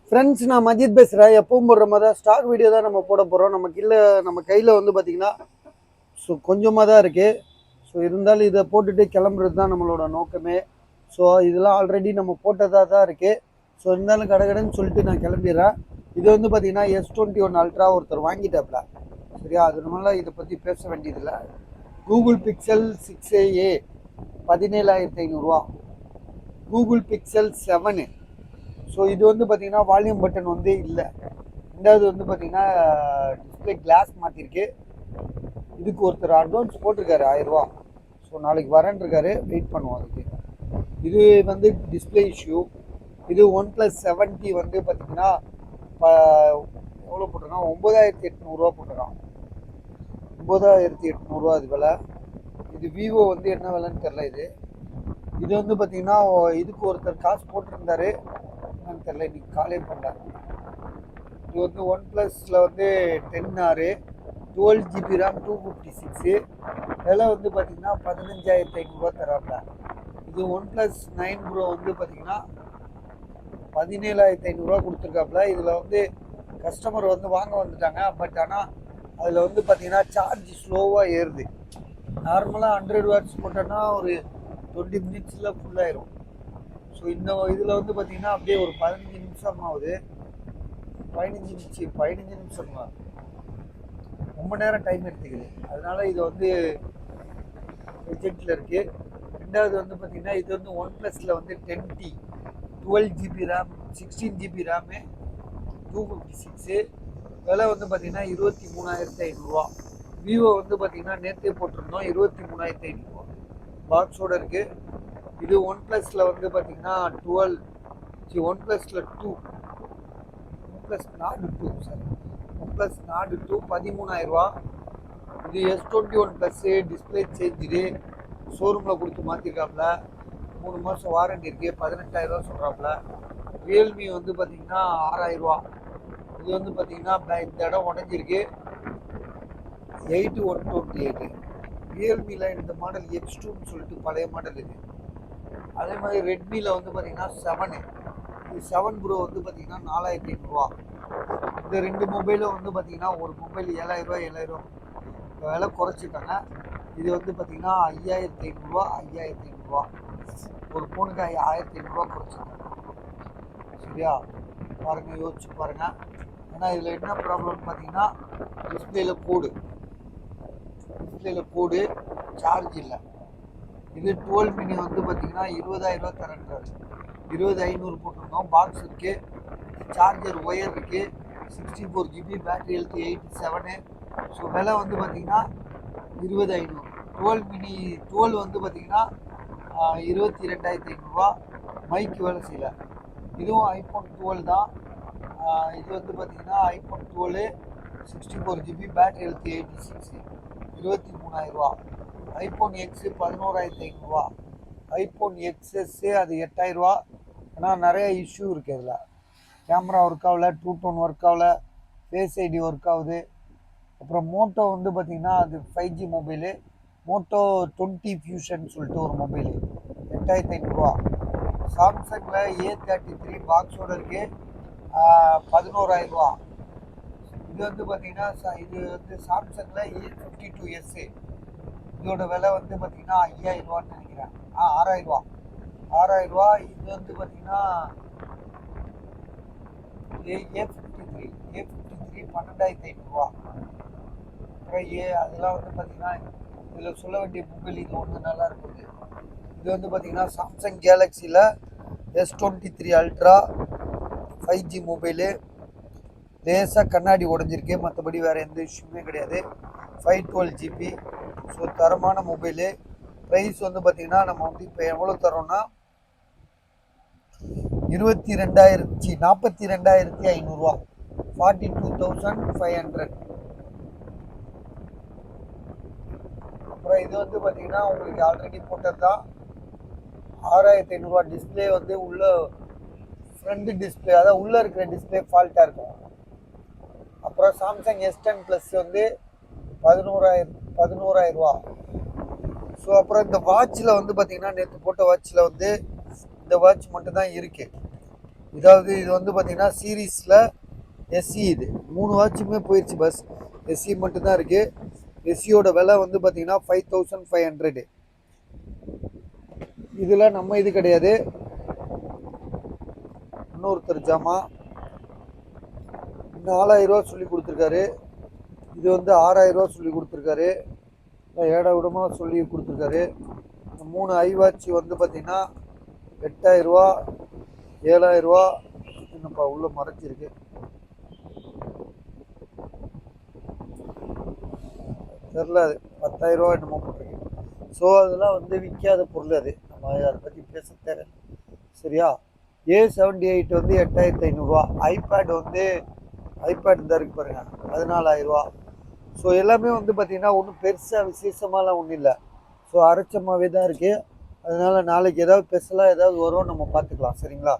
Friends, நான் மஜித் பேசுகிறேன். எப்பவும் போடுற மாதிரி தான் ஸ்டாக் வீடியோ தான் நம்ம போட போகிறோம். நம்ம கையில் வந்து பார்த்திங்கன்னா கொஞ்சமாக தான் இருக்குது. ஸோ இருந்தாலும் இதை போட்டுட்டு கிளம்புறது தான் நம்மளோட நோக்கமே. ஸோ இதெல்லாம் ஆல்ரெடி நம்ம போட்டதாக தான் இருக்குது. ஸோ இருந்தாலும் கடைன்னு சொல்லிட்டு நான் கிளம்பிடுறேன். இது வந்து பார்த்திங்கன்னா S21 அல்ட்ரா ஒருத்தர் வாங்கிட்டாப்ல. சரியா, அதனால இதை பற்றி பேச வேண்டியதில்லை. Google pixel 6a 17,500 Google pixel 7. So இது வந்து பார்த்திங்கன்னா வால்யூம் பட்டன் வந்து இல்லை. ரெண்டாவது வந்து பார்த்திங்கன்னா டிஸ்பிளே கிளாஸ் மாற்றிருக்கு. இதுக்கு ஒருத்தர் அட்வான்ஸ் போட்டிருக்காரு 1000 ரூபா. ஸோ நாளைக்கு வரேன்ருக்காரு, வெயிட் பண்ணுவோம் அதுக்கு. இது வந்து டிஸ்பிளே இஷ்யூ. இது OnePlus 7T வந்து பார்த்திங்கன்னா எவ்வளோ போட்டிருக்கான், 9800 போட்டிருக்கான். 9800 அது விலை. இது விவோ வந்து என்ன விலைன்னு தெரில. இது வந்து பார்த்திங்கன்னா இதுக்கு ஒருத்தர் காசு போட்டிருந்தாரு, என்னன்னு தெரில, இன்னைக்கு காலே பண்ணார். இது வந்து OnePlusல வந்து 10R 12GB RAM 256. விலை வந்து பார்த்திங்கன்னா 15,500 தராப்ல. இது OnePlus 9 Pro வந்து பார்த்திங்கன்னா 17,500 கொடுத்துருக்காப்புல. இதில் வந்து கஸ்டமர் வந்து வாங்க வந்துட்டாங்க. பட் ஆனால் அதில் வந்து பார்த்திங்கன்னா சார்ஜ் ஸ்லோவாக ஏறுது. நார்மலாக 100 வாட்ஸ் போட்டோன்னா ஒரு 20 மினிட்ஸில் ஃபுல்லாயிரும். ஸோ இந்த இதில் வந்து பார்த்திங்கன்னா அப்படியே ஒரு 15 நிமிஷம் ஆகுது. 15 நிமிஷம் ரொம்ப நேரம் டைம் எடுத்துக்குது. அதனால இது வந்து ரிஜெக்டில் இருக்குது. ரெண்டாவது வந்து பார்த்திங்கன்னா இது வந்து OnePlusல வந்து 10T 12GB RAM 16GB RAM 256. விலை வந்து பார்த்திங்கன்னா 23,500. விவோ வந்து பார்த்திங்கன்னா நேற்றே போட்டிருந்தோம் 23,500 பாக்ஸோடு இருக்குது. இது OnePlusல வந்து பார்த்திங்கன்னா OnePlusல 2 OnePlus Nord 2 13,000. இது S21 Plus டிஸ்பிளே சேஞ்சு ஷோரூமில் கொடுத்து மாற்றிருக்காப்புல. 3 மாதம் வாரண்டி இருக்குது. 18,000 சொல்கிறாப்புல. ரியல்மி வந்து பார்த்திங்கன்னா 6,000. இது வந்து பார்த்திங்கன்னா இந்த இடம் உடஞ்சிருக்கு. 8128. ரியல்மியில் இந்த மாடல் X2ன்னு சொல்லிட்டு பழைய மாடல் இது. அதே மாதிரி ரெட்மியில் வந்து பார்த்திங்கன்னா 7. இது 7 Pro வந்து பார்த்திங்கன்னா 4,500. இந்த ரெண்டு மொபைலும் வந்து பார்த்திங்கன்னா ஒரு மொபைல் 7,000 விலை குறைச்சிட்டாங்க. இது வந்து பார்த்திங்கன்னா 5,500 ஒரு ஃபோனுக்கு 1,500 குறைச்சிட்டாங்க. சரியா, பாருங்கள், யோசிச்சு பாருங்கள். ஏன்னா இதில் என்ன ப்ராப்ளம்னு பார்த்தீங்கன்னா டிஸ்பிளேல கோடு சார்ஜ் இல்லை. இது 12 மினி வந்து பார்த்திங்கன்னா 20,000 தரேன்றாரு. 20,500 போட்டிருந்தோம். பாக்ஸ் இருக்குது, சார்ஜர் ஒயர் இருக்குது, 64GB பேட்டரி ஹெல்த் 87. ஸோ விலை வந்து பார்த்திங்கன்னா 20,500. 12 மினி 12 வந்து பார்த்திங்கன்னா 22,500. மைக்கு வேலை செய்யலை. இதுவும் iPhone 12 தான். இது வந்து பார்த்திங்கன்னா iPhone 12 64GB battery health 86 23,000. iPhone X 11,500. iPhone XS அது 8,000. ஆனால் நிறைய இஷ்யூ இருக்குது. அதில் கேமரா ஒர்க் ஆகலை, ட்ரூ டோன் ஒர்க் ஆகலை, ஃபேஸ் ஐடி ஒர்க் ஆகுது. அப்புறம் மோட்டோ வந்து பார்த்திங்கன்னா அது 5G மொபைலு. மோட்டோ 20 ஃபியூஷன் சொல்லிட்டு ஒரு மொபைலு 8,500. சாம்சங்கில் A33 பாக்ஸோடு இருக்குது, 11,000. இது வந்து பார்த்திங்கன்னா இது வந்து சாம்சங்கில் A52s. இதோட விலை வந்து பார்த்திங்கன்னா 5,000 நினைக்கிறேன். 6,000. இது வந்து பார்த்திங்கன்னா A53 12,500. அப்புறம் அதெல்லாம் வந்து பார்த்திங்கன்னா இதில் சொல்ல வேண்டிய மொபைல் இது ஒன்று நல்லா இருக்குது. இது வந்து பார்த்திங்கன்னா Samsung கேலக்ஸியில் S23 ultra 5G mobile. லேசாக கண்ணாடி உடஞ்சிருக்கு, மற்றபடி வேறு எந்த இஷ்யூமே கிடையாது. 512GB. ஸோ தரமான மொபைலு. ப்ரைஸ் வந்து பார்த்திங்கன்னா நம்ம வந்து இப்போ எவ்வளோ தரோன்னா 42,500. 42,500. அப்புறம் இது வந்து பார்த்திங்கன்னா உங்களுக்கு ஆல்ரெடி போட்டது தான். 6,500. டிஸ்பிளே வந்து உள்ள ஃப்ரண்ட் டிஸ்பிளே, அதாவது உள்ளே இருக்கிற டிஸ்பிளே ஃபால்ட்டாக இருக்கும். அப்புறம் சாம்சங் S10 Plus வந்து 11,000. ஸோ அப்புறம் இந்த வாட்சில் வந்து பார்த்திங்கன்னா நேற்று போட்ட வாட்சில் வந்து இந்த வாட்ச் மட்டும்தான் இருக்குது. இதாவது இது வந்து பார்த்தீங்கன்னா சீரீஸில் எஸ்சி, இது 3 வாட்சுமே போயிடுச்சு பஸ். எஸ்சி மட்டும்தான் இருக்குது. எஸ்சியோட விலை வந்து பார்த்தீங்கன்னா 5500. இதில் நம்ம இது கிடையாது, இன்னொருத்தர் ஜாமா 4000 ரூபா சொல்லி கொடுத்துருக்காரு. இது வந்து 6000 ரூபா சொல்லி கொடுத்துருக்காரு. ஏட விடமாக சொல்லி கொடுத்துருக்காரு. இந்த 3 ஐ வாட்ச் வந்து பார்த்தீங்கன்னா 8000 ரூபா, 7000 ரூபா. என்னப்பா உள்ள மறைச்சிருக்கு, தெரில. அது 10000 ரூபா என்னமோ போட்டிருக்கு. ஸோ அதெல்லாம் வந்து விற்காத பொருள். அது நம்ம அதை பற்றி பேச தேவை, சரியா? A78 வந்து 8500 ரூபா. ஐபேட் வந்து ஐபேட் இந்த இருக்கு பாருங்க, 14000 ரூபா. ஸோ எல்லாமே வந்து பார்த்தீங்கன்னா ஒன்றும் பெருசாக விசேஷமாலாம் ஒன்றும் இல்லை. ஸோ அரைச்சமாகவே தான் இருக்குது. அதனால நாளைக்கு ஏதாவது ஸ்பெஷலாக ஏதாவது வரும், நம்ம பார்த்துக்கலாம், சரிங்களா?